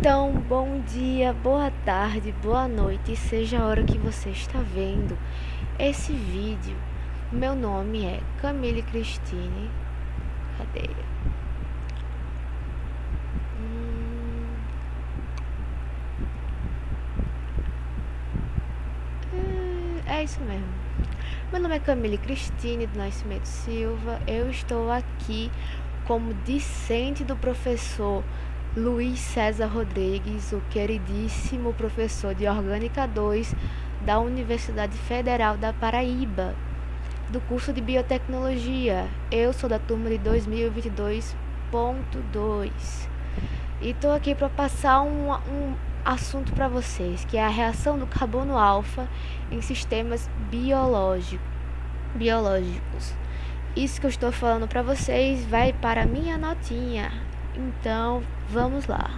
Então, bom dia, boa tarde, boa noite, seja a hora que você está vendo esse vídeo. Meu nome é Camille Cristine. Cadê? É isso mesmo. Meu nome é Camille Cristine do Nascimento Silva. Eu estou aqui como discente do professor Luiz César Rodrigues, o queridíssimo professor de Orgânica 2 da Universidade Federal da Paraíba, do curso de Biotecnologia. Eu sou da turma de 2022.2 e estou aqui para passar um assunto para vocês, que é a reação do carbono alfa em sistemas biológicos. Isso que eu estou falando para vocês vai para a minha notinha. Então, vamos lá.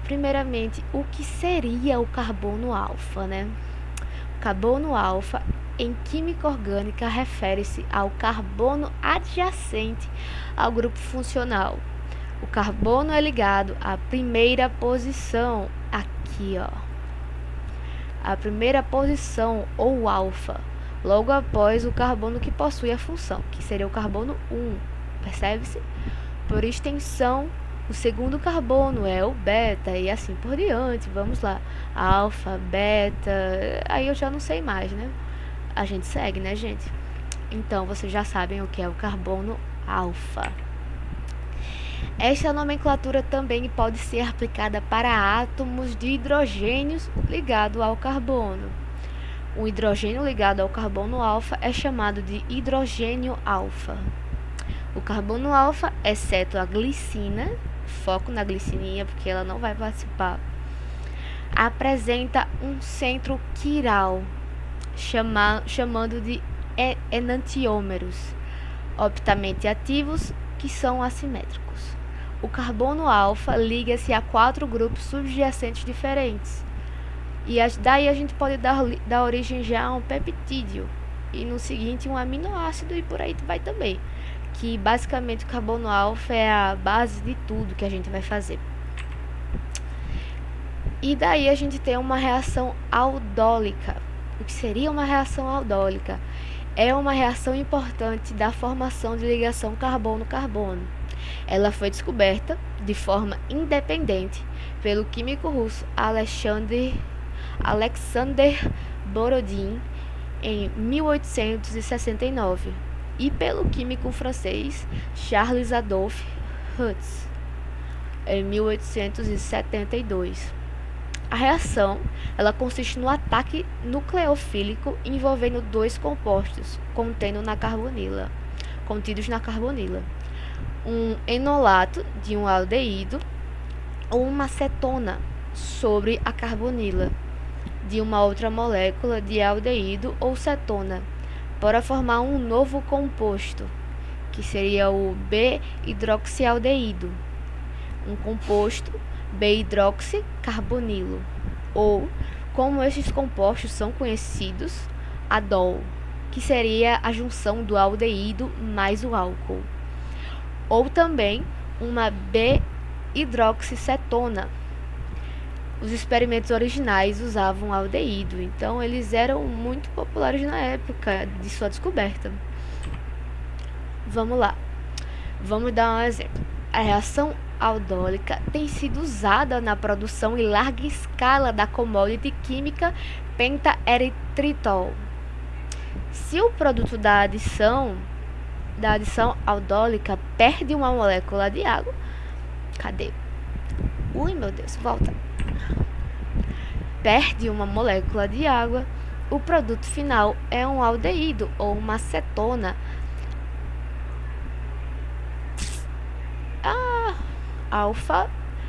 Primeiramente, o que seria o carbono alfa, né? O carbono alfa, em química orgânica, refere-se ao carbono adjacente ao grupo funcional. O carbono é ligado à primeira posição, aqui, ó. A primeira posição, ou alfa, logo após o carbono que possui a função, que seria o carbono 1, percebe-se? Por extensão, o segundo carbono é o beta e assim por diante. Vamos lá, alfa, beta, aí eu já não sei mais, né? A gente segue, né, gente? Então, vocês já sabem o que é o carbono alfa. Esta nomenclatura também pode ser aplicada para átomos de hidrogênios ligados ao carbono. O hidrogênio ligado ao carbono alfa é chamado de hidrogênio alfa. O carbono alfa, exceto a glicina, foco na glicininha porque ela não vai participar, apresenta um centro quiral, chamando de enantiômeros, optamente ativos, que são assimétricos. O carbono alfa liga-se a 4 grupos subjacentes diferentes. E daí a gente pode dar origem já a um peptídeo. E no seguinte um aminoácido e por aí vai também. Que basicamente o carbono alfa é a base de tudo que a gente vai fazer. E daí a gente tem uma reação aldólica. O que seria uma reação aldólica? É uma reação importante da formação de ligação carbono-carbono. Ela foi descoberta de forma independente pelo químico russo Alexander Borodin em 1869 e pelo químico francês Charles Adolphe Hutz em 1872. A reação, ela consiste no ataque nucleofílico envolvendo 2 compostos contidos na carbonila, um enolato de um aldeído ou uma cetona sobre a carbonila de uma outra molécula de aldeído ou cetona, para formar um novo composto, que seria o B-hidroxialdeído, um composto B-hidroxicarbonilo, ou, como estes compostos são conhecidos, adol, que seria a junção do aldeído mais o álcool, ou também uma B-hidroxicetona. Os experimentos originais usavam aldeído, então eles eram muito populares na época de sua descoberta. Vamos lá, vamos dar um exemplo. A reação aldólica tem sido usada na produção em larga escala da commodity química pentaeritritol. Se o produto da adição aldólica perde uma molécula de água, cadê? Ui, meu Deus, volta. Perde uma molécula de água, o produto final é um aldeído ou uma cetona. Alfa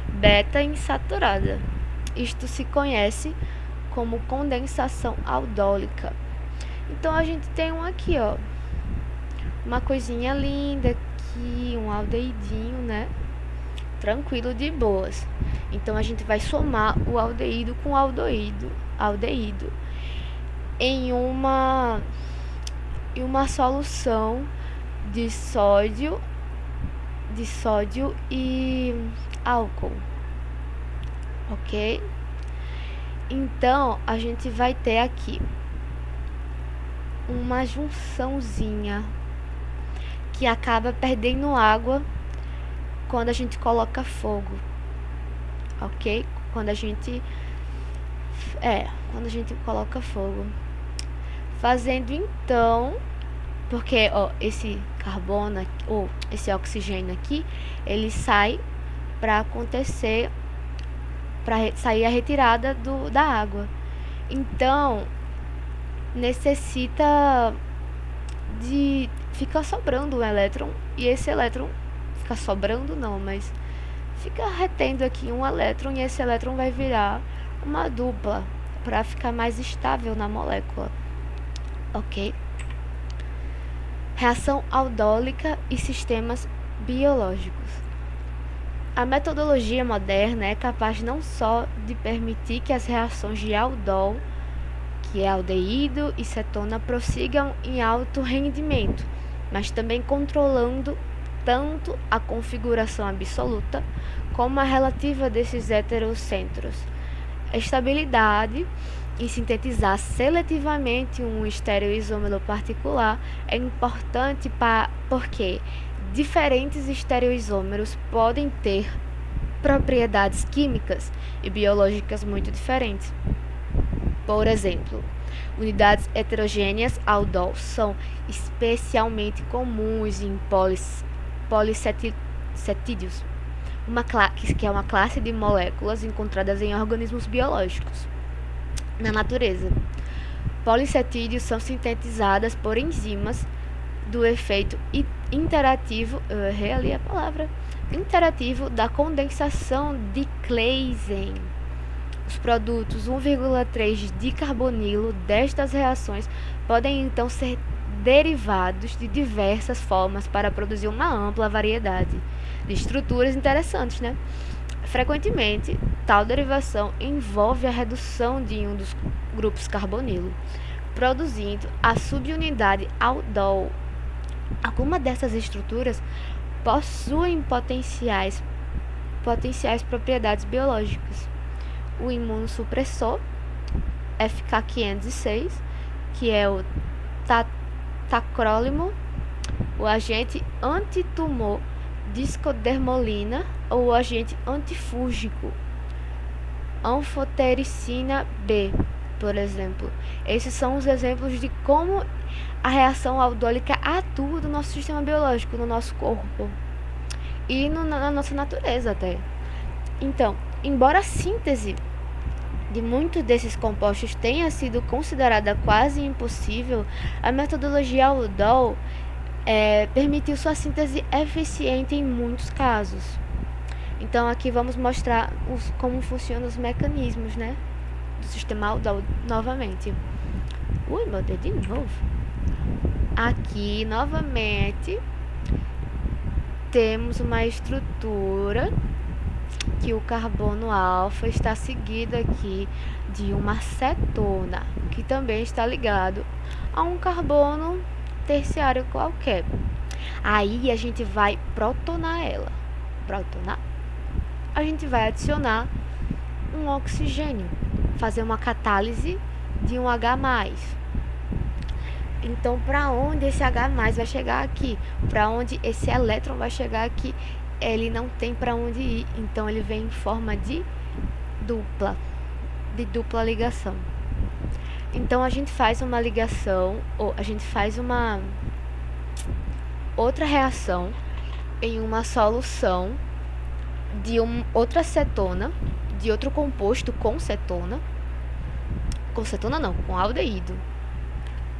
beta insaturada. Isto se conhece como condensação aldólica. Então a gente tem aqui, ó, uma coisinha linda aqui, um aldeidinho, né? Tranquilo, de boas. Então a gente vai somar o aldeído com o aldeído em uma solução de sódio e álcool. ok? Então, a gente vai ter aqui uma junçãozinha que acaba perdendo água quando a gente coloca fogo, ok? Quando a gente coloca fogo, fazendo então, porque ó, esse carbono ou esse oxigênio aqui, ele sai para acontecer, para sair a retirada da água. Então necessita de ficar sobrando um elétron, e esse elétron fica sobrando não, mas fica retendo aqui um elétron, e esse elétron vai virar uma dupla para ficar mais estável na molécula, ok? Reação aldólica e sistemas biológicos. A metodologia moderna é capaz não só de permitir que as reações de aldol, que é aldeído e cetona, prossigam em alto rendimento, mas também controlando tanto a configuração absoluta como a relativa desses heterocentros. A estabilidade em sintetizar seletivamente um estereoisômero particular é importante porque diferentes estereoisômeros podem ter propriedades químicas e biológicas muito diferentes. Por exemplo, unidades heterogêneas aldol são especialmente comuns em polissetídeos, que é uma classe de moléculas encontradas em organismos biológicos na natureza. Polissetídeos são sintetizadas por enzimas do efeito interativo, eu errei ali a palavra, interativo da condensação de Claisen. Os produtos 1,3 dicarbonilo destas reações podem então ser derivados de diversas formas para produzir uma ampla variedade de estruturas interessantes, né? Frequentemente, tal derivação envolve a redução de um dos grupos carbonilo, produzindo a subunidade aldol. Algumas dessas estruturas possuem potenciais propriedades biológicas. O imunossupressor FK506, que é o tacrólimo, o agente antitumor discodermolina ou o agente antifúngico anfotericina B, por exemplo. Esses são os exemplos de como a reação aldólica atua no nosso sistema biológico, no nosso corpo e na nossa natureza até. Então, embora a síntese de muitos desses compostos tenha sido considerada quase impossível, a metodologia aldol permitiu sua síntese eficiente em muitos casos. Então aqui vamos mostrar como funcionam os mecanismos, né, do sistema aldol novamente. Meu Deus, de novo. Aqui novamente temos uma estrutura que o carbono alfa está seguido aqui de uma cetona, que também está ligado a um carbono terciário qualquer. Aí a gente vai protonar ela. A gente vai adicionar um oxigênio, fazer uma catálise de um H+. Então, para onde esse H+ vai chegar aqui? Para onde esse elétron vai chegar aqui? Ele não tem para onde ir, então ele vem em forma de dupla ligação. Então a gente faz uma ligação, ou a gente faz uma outra reação em uma solução de outra cetona, de outro composto com cetona não, com aldeído,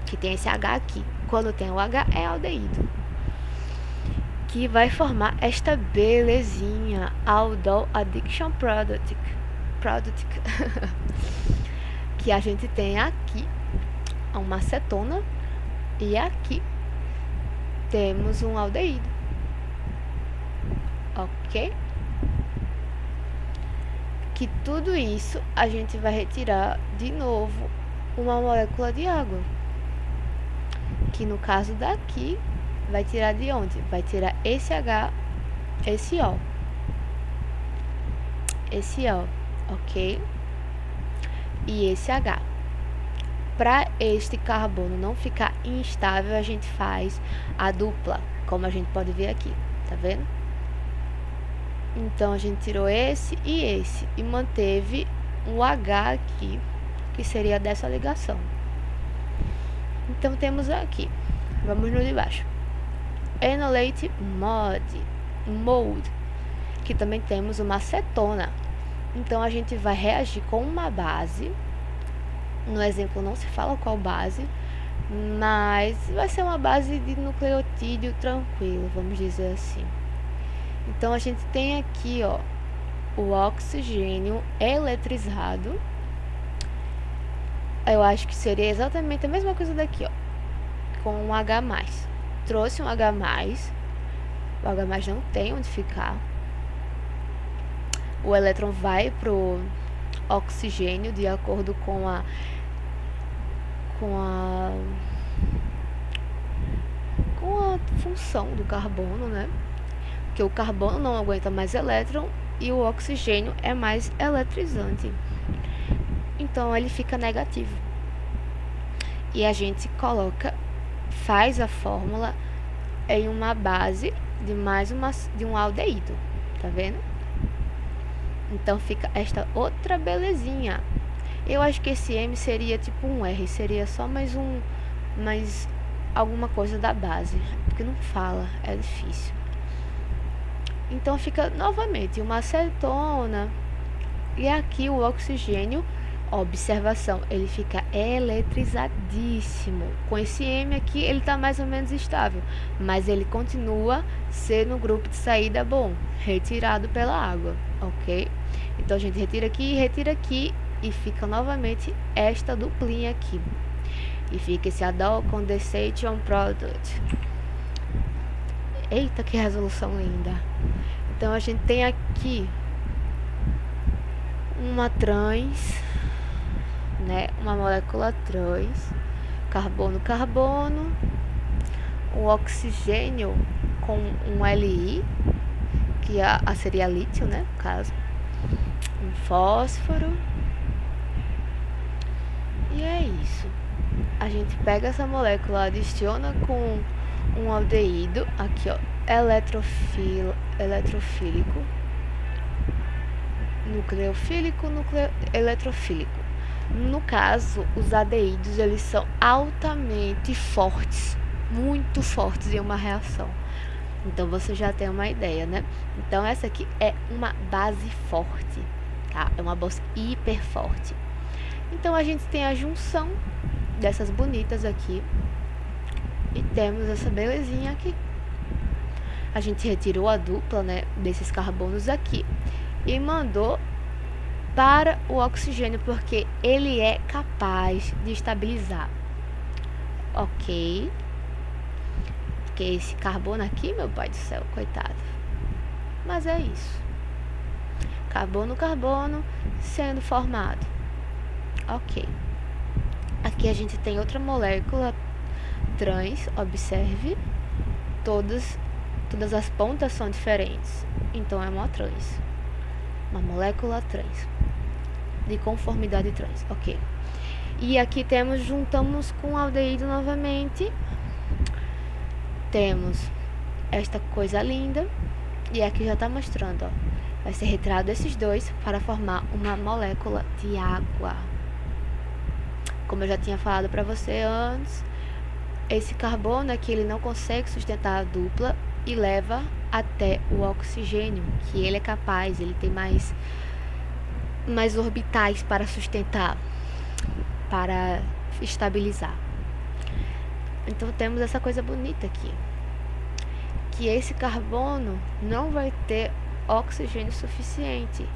que tem esse H aqui. Quando tem o H é aldeído, que vai formar esta belezinha, aldol addition product que a gente tem aqui uma cetona e aqui temos um aldeído, ok? Que tudo isso a gente vai retirar de novo uma molécula de água, que no caso daqui vai tirar de onde? Vai tirar esse H, esse O. ok? E esse H. Para este carbono não ficar instável, a gente faz a dupla, como a gente pode ver aqui, tá vendo? Então, a gente tirou esse e manteve o H aqui, que seria dessa ligação. Então, temos aqui, vamos no de baixo, enolate mode, que também temos uma acetona. Então, a gente vai reagir com uma base. No exemplo não se fala qual base, mas vai ser uma base de nucleotídeo tranquilo, vamos dizer assim. Então, a gente tem aqui, ó, o oxigênio eletrizado. Eu acho que seria exatamente a mesma coisa daqui, ó, com um H+. Trouxe um H+, o H+ não tem onde ficar. O elétron vai pro oxigênio de acordo com a função do carbono, né? Porque o carbono não aguenta mais elétron e o oxigênio é mais eletrizante. Então ele fica negativo. E a gente faz a fórmula em uma base de um aldeído, tá vendo? Então fica esta outra belezinha. Eu acho que esse M seria tipo um R, seria só mais alguma coisa da base, porque não fala, é difícil. Então fica novamente uma acetona e aqui o oxigênio, observação, ele fica eletrizadíssimo. Com esse M aqui ele está mais ou menos estável, mas ele continua sendo o grupo de saída bom, retirado pela água, ok? Então a gente retira aqui e fica novamente esta duplinha aqui. E fica esse aldol condensation product. Eita, que resolução linda! Então a gente tem aqui uma trans, né? Uma molécula trans, carbono, um oxigênio com um Li, que seria lítio, né? No caso, um fósforo. E é isso. A gente pega essa molécula, adiciona com um aldeído, aqui ó, eletrofílico, nucleofílico, eletrofílico. No caso, os aldeídos, eles são altamente fortes, muito fortes em uma reação. Então, você já tem uma ideia, né? Então, essa aqui é uma base forte, tá? É uma base hiper forte. Então, a gente tem a junção dessas bonitas aqui e temos essa belezinha aqui. A gente retirou a dupla, né, desses carbonos aqui e mandou para o oxigênio, porque ele é capaz de estabilizar, ok? Porque esse carbono aqui, meu pai do céu, coitado. Mas é isso. Carbono sendo formado. Ok. Aqui a gente tem outra molécula trans, observe. Todas as pontas são diferentes. Então é uma trans. Uma molécula trans. De conformidade trans, ok. E aqui juntamos com aldeído novamente. Temos esta coisa linda. E aqui já está mostrando, ó. Vai ser retirado esses dois para formar uma molécula de água. Como eu já tinha falado para você antes, esse carbono aqui ele não consegue sustentar a dupla e leva até o oxigênio, que ele é capaz, ele tem mais orbitais para sustentar, para estabilizar. Então temos essa coisa bonita aqui, que esse carbono não vai ter oxigênio suficiente.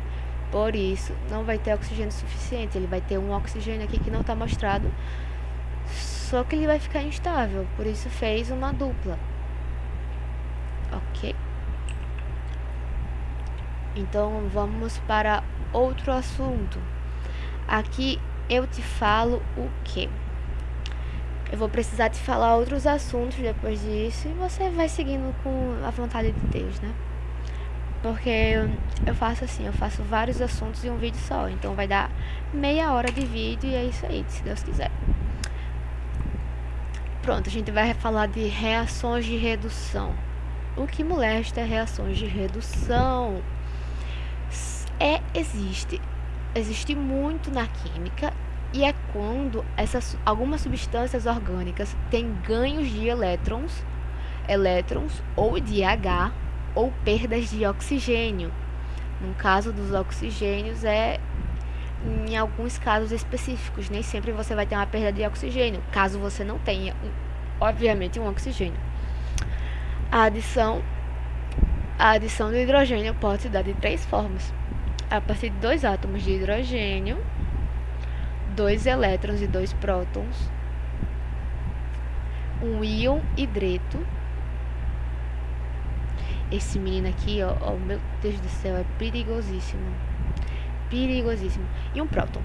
Por isso, não vai ter oxigênio suficiente. Ele vai ter um oxigênio aqui que não está mostrado, só que ele vai ficar instável. Por isso fez uma dupla. Ok? Então, vamos para outro assunto. Aqui eu te falo o quê? Eu vou precisar te falar outros assuntos depois disso e você vai seguindo com a vontade de Deus, né? Porque eu faço assim, eu faço vários assuntos em um vídeo só. Então vai dar meia hora de vídeo e é isso aí, se Deus quiser. Pronto, a gente vai falar de reações de redução. O que molesta é reações de redução. Existe muito na química e é quando algumas substâncias orgânicas têm ganhos de elétrons ou de H ou perdas de oxigênio. No caso dos oxigênios em alguns casos específicos, nem sempre você vai ter uma perda de oxigênio, caso você não tenha, obviamente, um oxigênio. A adição do hidrogênio pode se dar de 3 formas. A partir de 2 átomos de hidrogênio, 2 elétrons e 2 prótons, um íon hidreto. Esse menino aqui, ó, meu Deus do céu, é perigosíssimo. Perigosíssimo. E um próton.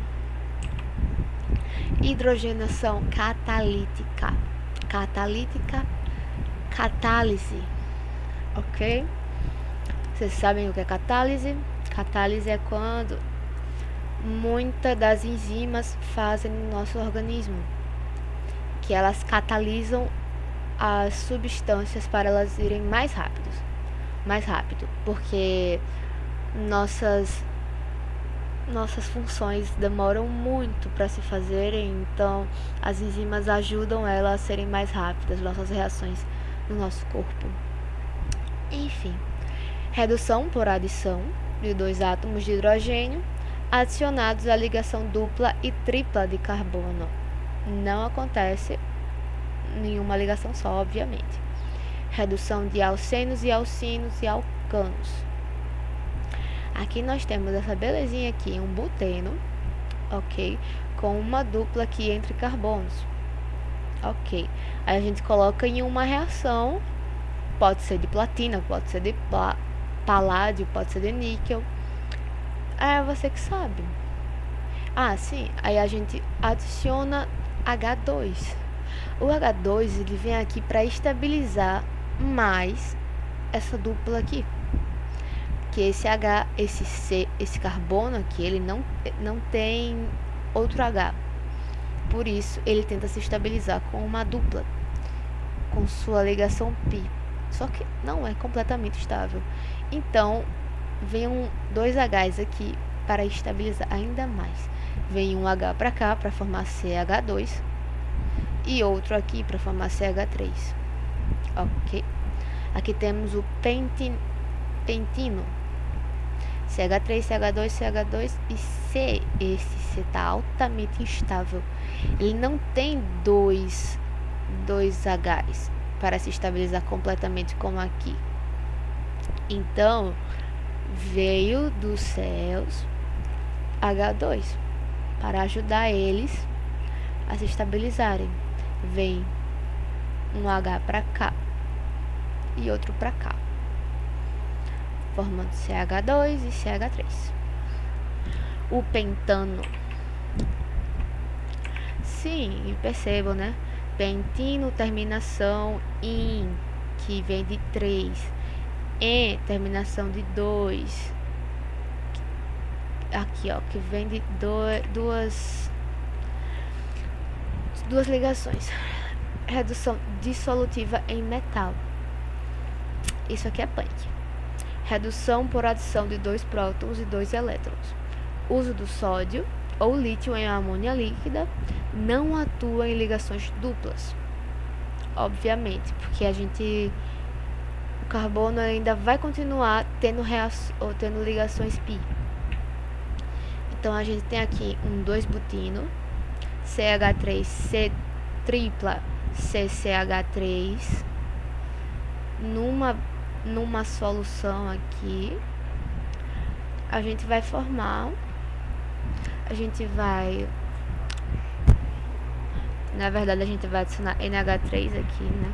Hidrogenação catalítica. Catálise. Ok? Vocês sabem o que é catálise? Catálise é quando muitas das enzimas fazem no nosso organismo, que elas catalisam as substâncias para elas irem mais rápido, porque nossas funções demoram muito para se fazerem, então as enzimas ajudam elas a serem mais rápidas, nossas reações no nosso corpo. Enfim, redução por adição de 2 átomos de hidrogênio adicionados à ligação dupla e tripla de carbono. Não acontece nenhuma ligação só, obviamente. Redução de alcenos e alcinos e alcanos. Aqui nós temos essa belezinha aqui, um buteno, ok? Com uma dupla aqui entre carbonos, ok? Aí a gente coloca em uma reação, pode ser de platina, pode ser de paládio, pode ser de níquel. É você que sabe. Ah, sim, aí a gente adiciona H2. O H2 ele vem aqui para estabilizar mais essa dupla aqui. Que esse carbono aqui, ele não tem outro H. Por isso, ele tenta se estabilizar com uma dupla, com sua ligação π. Só que não é completamente estável. Então, vem 2 Hs aqui para estabilizar ainda mais. Vem um H para cá para formar CH2 e outro aqui para formar CH3. Ok? Aqui temos o pentino. CH3, CH2, CH2 e C. Esse C está altamente instável. Ele não tem dois Hs para se estabilizar completamente como aqui. Então, veio dos céus H2 para ajudar eles a se estabilizarem. Vem um H para cá e outro para cá, formando CH2 e CH3. O pentano. Sim, percebam, né? Pentino, terminação in, que vem de 3. En, terminação de 2. Aqui, ó, que vem de duas ligações. Redução dissolutiva em metal. Isso aqui é punk. Redução por adição de 2 prótons e 2 elétrons. Uso do sódio ou lítio em amônia líquida não atua em ligações duplas. Obviamente, porque o carbono ainda vai continuar tendo ligações π. Então a gente tem aqui um 2-butino, CH3C tripla CCH3 numa solução aqui. A gente vai formar, na verdade a gente vai adicionar NH3 aqui, né?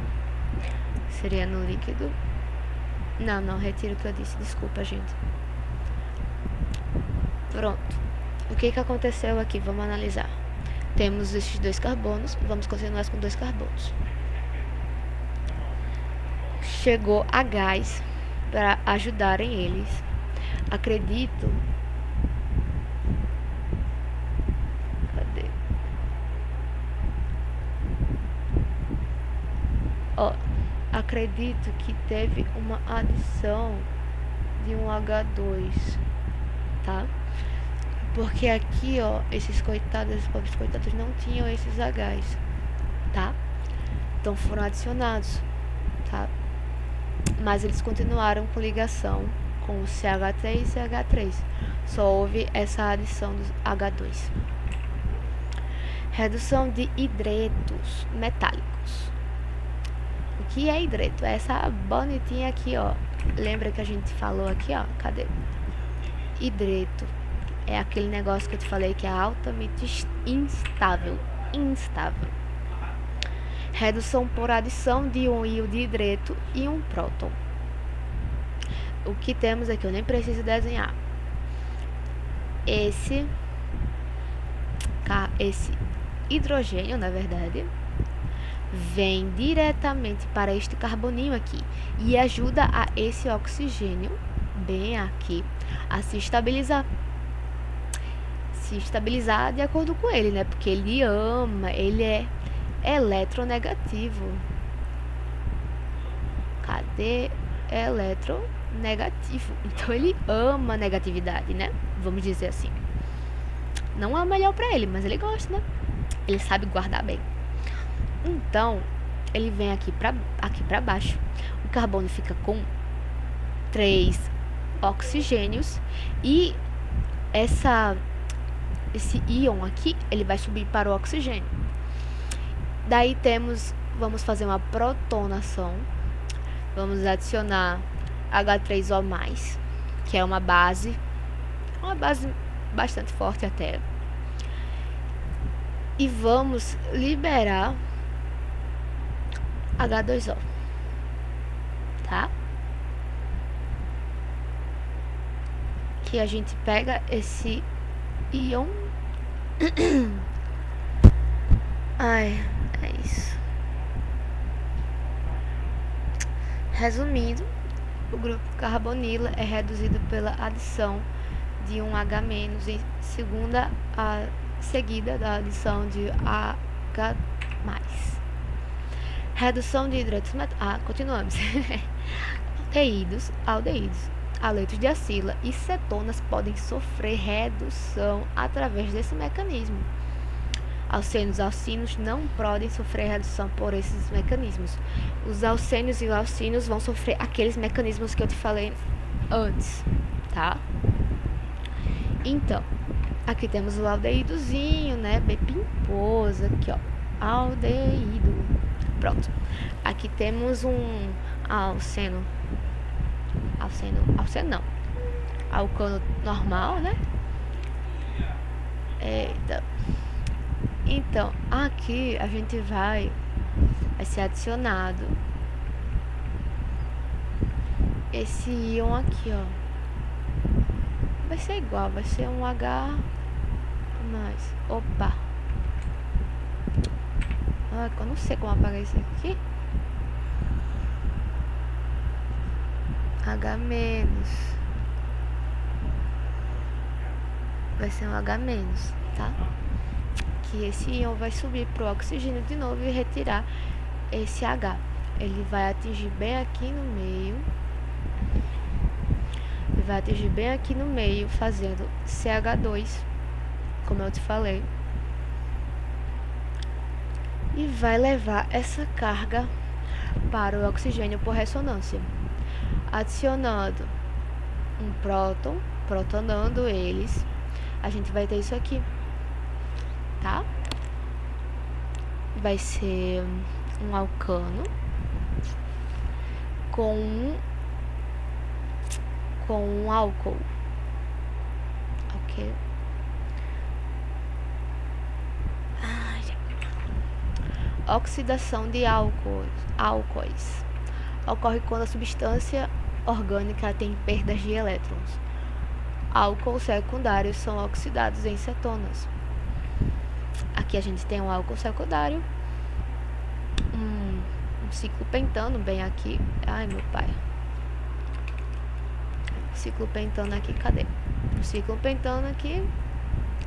Seria no líquido. Não, retiro o que eu disse, desculpa, gente. Pronto. O que aconteceu aqui? Vamos analisar. Temos esses 2 carbonos, vamos continuar com 2 carbonos. Chegou a gás para ajudarem eles. Acredito. Cadê? Ó, acredito que teve uma adição de um H2, tá? Porque aqui, ó, esses coitados, esses pobres coitados não tinham esses Hs, tá? Então foram adicionados, tá? Mas eles continuaram com ligação com o CH3 e CH3. Só houve essa adição do H2. Redução de hidretos metálicos. O que é hidreto? É essa bonitinha aqui, ó. Lembra que a gente falou aqui, ó? Cadê? Hidreto. É aquele negócio que eu te falei que é altamente instável. Redução por adição de um íon de hidreto e um próton. O que temos aqui, eu nem preciso desenhar. Esse hidrogênio, na verdade, vem diretamente para este carboninho aqui e ajuda a esse oxigênio, bem aqui, a se estabilizar. Se estabilizar de acordo com ele, né? Porque ele ama, ele é eletronegativo. Cadê? Eletronegativo. Então ele ama a negatividade, né? Vamos dizer assim. Não é o melhor pra ele, mas ele gosta, né? Ele sabe guardar bem. Então, ele vem aqui pra baixo. O carbono fica com 3 oxigênios e esse íon aqui, ele vai subir para o oxigênio. Daí vamos fazer uma protonação. Vamos adicionar H3O+, que é uma base bastante forte até. E vamos liberar H2O, tá? Que a gente pega esse íon. Ai, é isso. Resumindo, o grupo carbonila é reduzido pela adição de um H- seguida da adição de H+. Redução de hidretos metálicos. Continuamos. Aldeídos, aletos de acila e cetonas podem sofrer redução através desse mecanismo. Alcenos não podem sofrer redução por esses mecanismos. Os alcênios e os alcínios vão sofrer aqueles mecanismos que eu te falei antes, tá? Então, aqui temos o aldeídozinho, né? Bem pimposo, aqui, ó. Aldeído. Pronto. Aqui temos um alceno não. Alcano normal, né? Eita. Então, aqui a gente vai ser adicionado esse íon aqui, ó. Vai ser igual, vai ser um H+. Opa. Eu não sei como apagar isso aqui. H-. Vai ser um H-, tá? Que esse íon vai subir pro oxigênio de novo e retirar esse H. Ele vai atingir bem aqui no meio. Ele vai atingir bem aqui no meio, fazendo CH2, como eu te falei. E vai levar essa carga para o oxigênio por ressonância. Adicionando um próton, protonando eles, a gente vai ter isso aqui, tá? Vai ser um alcano com um álcool, ok? Oxidação de álcoois ocorre quando a substância orgânica tem perdas de elétrons. Álcools secundários são oxidados em cetonas. Aqui a gente tem um álcool secundário, um ciclo pentano bem aqui. Ai, meu pai. ciclo pentano aqui, cadê? O ciclo pentano aqui.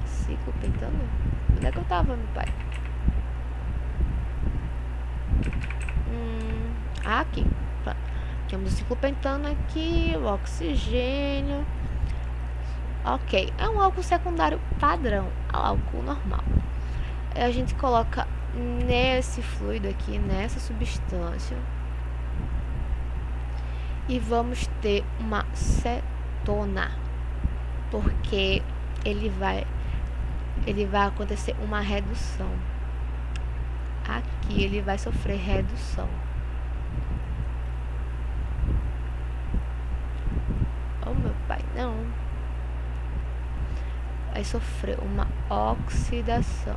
Ciclo pentano? Onde é que eu tava, meu pai? Aqui. Temos o ciclo pentano aqui, o oxigênio. Ok, é um álcool secundário padrão, álcool normal. A gente coloca nesse fluido aqui, nessa substância, e vamos ter uma cetona, porque ele vai acontecer uma redução. Aqui ele vai sofrer redução. Oh, meu pai, não. Vai sofrer uma oxidação.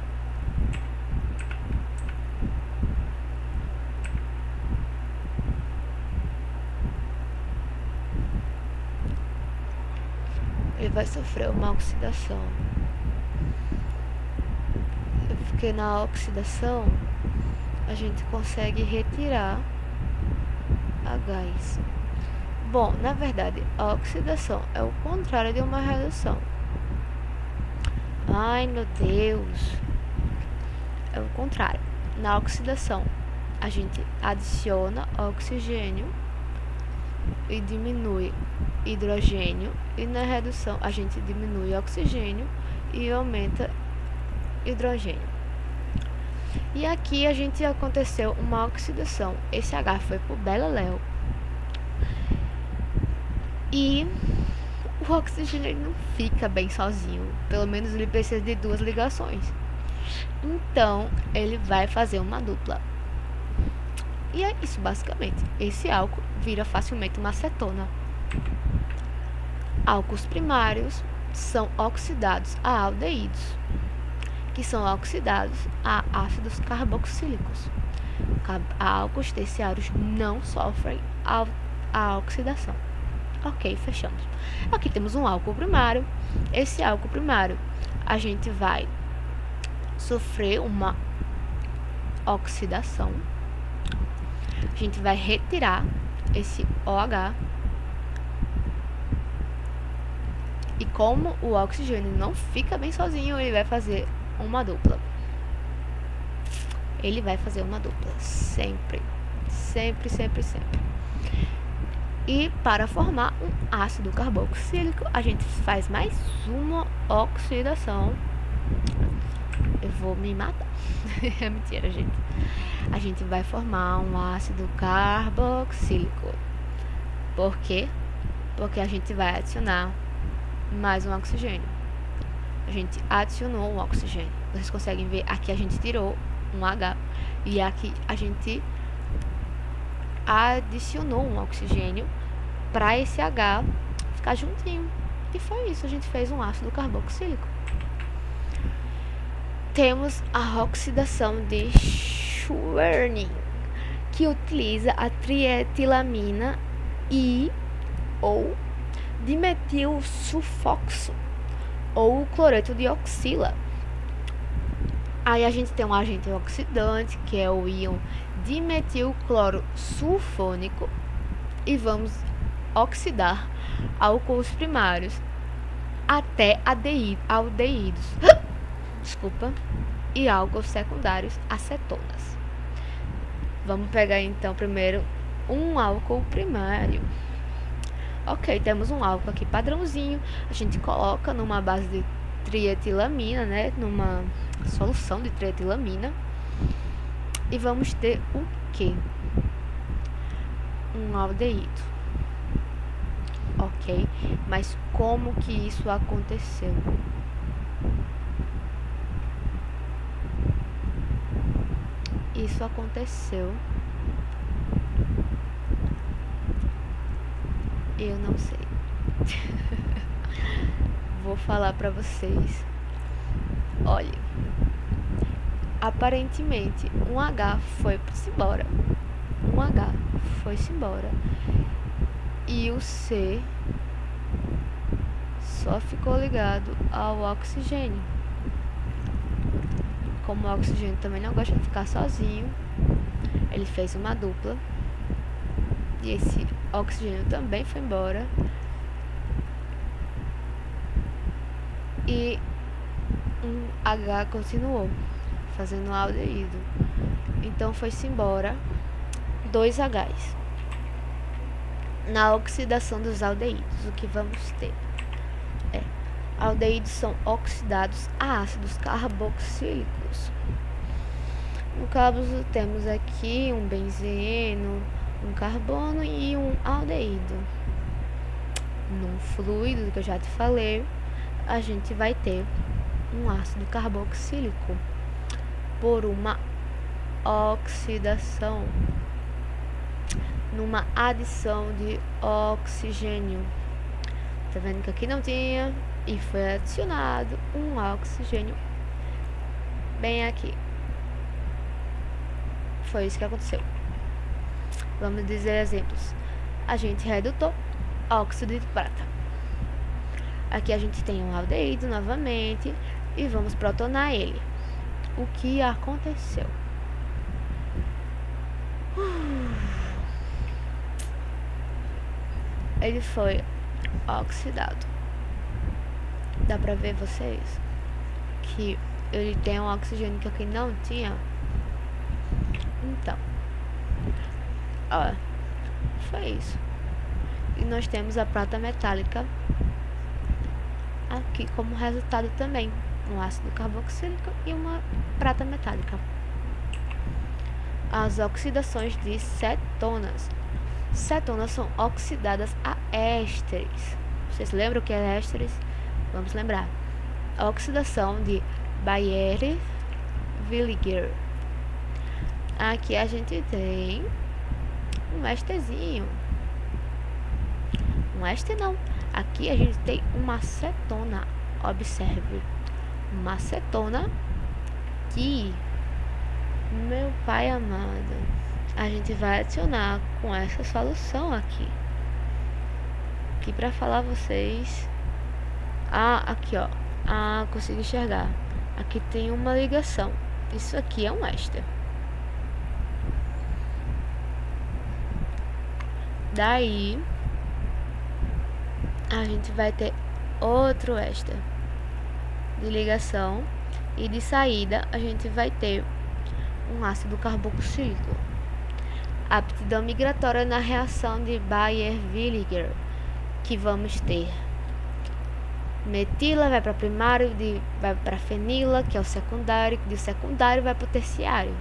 Ele vai sofrer uma oxidação. Porque na oxidação a gente consegue retirar a gás. Bom, na verdade, a oxidação é o contrário de uma redução. Ai, meu Deus. É o contrário. Na oxidação, a gente adiciona oxigênio e diminui hidrogênio. E na redução, a gente diminui oxigênio e aumenta hidrogênio. E aqui a gente aconteceu uma oxidação. Esse H foi pro beleléu. E o oxigênio ele não fica bem sozinho. Pelo menos ele precisa de duas ligações. Então, ele vai fazer uma dupla. E é isso, basicamente. Esse álcool vira facilmente uma acetona. Álcools primários são oxidados a aldeídos, que são oxidados a ácidos carboxílicos. Álcools terciários não sofrem a oxidação. Ok, fechamos. Aqui temos um álcool primário. Esse álcool primário, a gente vai sofrer uma oxidação. A gente vai retirar esse OH. E como o oxigênio não fica bem sozinho, ele vai fazer uma dupla. Ele vai fazer uma dupla. Sempre. Sempre, sempre, sempre. E para formar um ácido carboxílico, a gente faz mais uma oxidação. Eu vou me matar. É mentira, gente. A gente vai formar um ácido carboxílico. Por quê? Porque a gente vai adicionar mais um oxigênio. A gente adicionou um oxigênio. Vocês conseguem ver? Aqui a gente tirou um H. E aqui a gente adicionou um oxigênio para esse H ficar juntinho. E foi isso, a gente fez um ácido carboxílico. Temos a oxidação de Schwerning, que utiliza a trietilamina e ou dimetilsulfoxo ou cloreto de oxila. Aí a gente tem um agente oxidante, que é o íon dimetilclorosulfônico, e vamos oxidar álcools primários até aldeídos. Desculpa. E álcools secundários, acetonas. Vamos pegar então primeiro um álcool primário. Ok, temos um álcool aqui padrãozinho. A gente coloca numa base de trietilamina, né? Numa solução de trietilamina. E vamos ter o quê? Um aldeído. Ok, mas como que isso aconteceu? Isso aconteceu. Eu não sei. Vou falar pra vocês. Olha, aparentemente um H foi-se embora. Um H foi-se embora. E o C só ficou ligado ao oxigênio. Como o oxigênio também não gosta de ficar sozinho, ele fez uma dupla. E esse oxigênio também foi embora. e um H continuou, fazendo um aldeído. Então foi-se embora 2 Hs. Na oxidação dos aldeídos, o que vamos ter? Aldeídos são oxidados a ácidos carboxílicos. No caso, temos aqui um benzeno, um carbono e um aldeído. Num fluido, que eu já te falei, a gente vai ter um ácido carboxílico por uma oxidação, numa adição de oxigênio. Tá vendo que aqui não tinha e foi adicionado um oxigênio bem aqui. Foi isso que aconteceu. Vamos dizer exemplos. Agente redutor, óxido de prata. Aqui a gente tem um aldeído novamente e vamos protonar ele. O que aconteceu? Ele foi oxidado. Dá pra ver vocês que ele tem um oxigênio que aqui não tinha. Então, ó, foi isso. E nós temos a prata metálica aqui como resultado também, um ácido carboxílico e uma prata metálica. As oxidações de cetonas. Cetonas são oxidadas a ésteres. Vocês lembram o que é ésteres? Vamos lembrar. A oxidação de Baeyer-Villiger. Aqui a gente tem um ésterzinho. Um éster não. Aqui a gente tem uma cetona. Observe. Uma cetona que, meu pai amado, a gente vai adicionar com essa solução aqui. Aqui pra falar a vocês. Aqui ó. Consigo enxergar. Aqui tem uma ligação. Isso aqui é um éster. Daí a gente vai ter outro éster de ligação e de saída a gente vai ter um ácido carboxílico. Aptidão migratória na reação de Baeyer-Villiger, que vamos ter metila vai para primário, vai para fenila, que é o secundário, que do secundário vai para o terciário.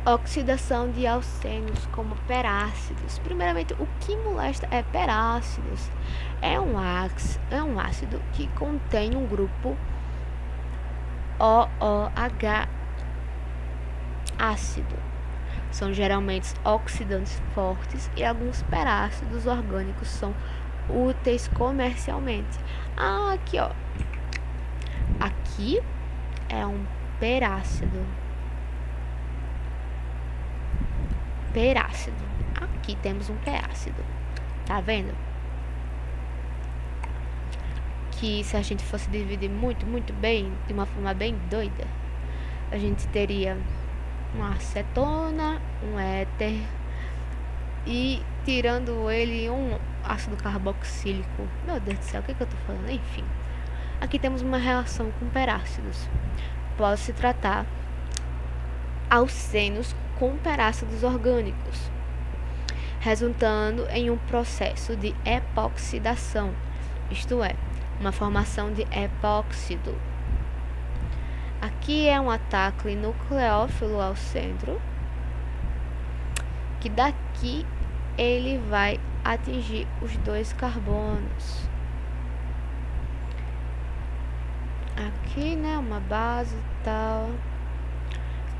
Oxidação de alcenos como perácidos. Primeiramente, o que molesta é perácidos. É um ácido que contém um grupo OOH ácido. São geralmente oxidantes fortes e alguns perácidos orgânicos são úteis comercialmente. Aqui ó. Aqui é um perácido. Perácido. Aqui temos um perácido. Tá vendo? Que se a gente fosse dividir muito bem, de uma forma bem doida, a gente teria uma acetona, um éter e tirando ele um ácido carboxílico. Meu Deus do céu, o que eu tô falando? Enfim, aqui temos uma reação com perácidos. Pode se tratar alcenos com perácidos orgânicos, resultando em um processo de epoxidação, isto é, uma formação de epóxido. Aqui é um ataque nucleófilo ao centro, que daqui ele vai atingir os 2 carbonos. Aqui, né, uma base e tal,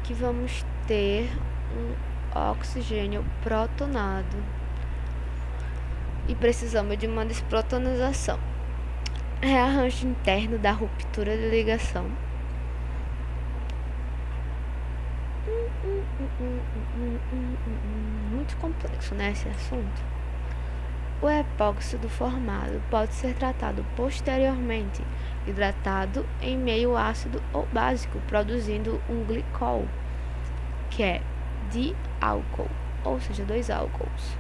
que vamos ter um oxigênio protonado e precisamos de uma desprotonização. Rearranjo interno da ruptura de ligação. Muito complexo, né, esse assunto. O epóxido formado pode ser tratado posteriormente, hidratado em meio ácido ou básico, produzindo um glicol, que é diálcool, ou seja, 2 álcools.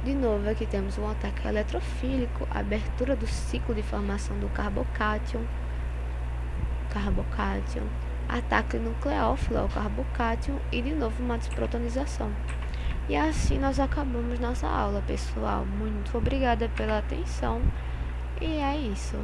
De novo, aqui temos um ataque eletrofílico, abertura do ciclo de formação do carbocátion, ataque nucleófilo ao carbocátion e de novo uma desprotonização. E assim nós acabamos nossa aula, pessoal. Muito obrigada pela atenção e é isso.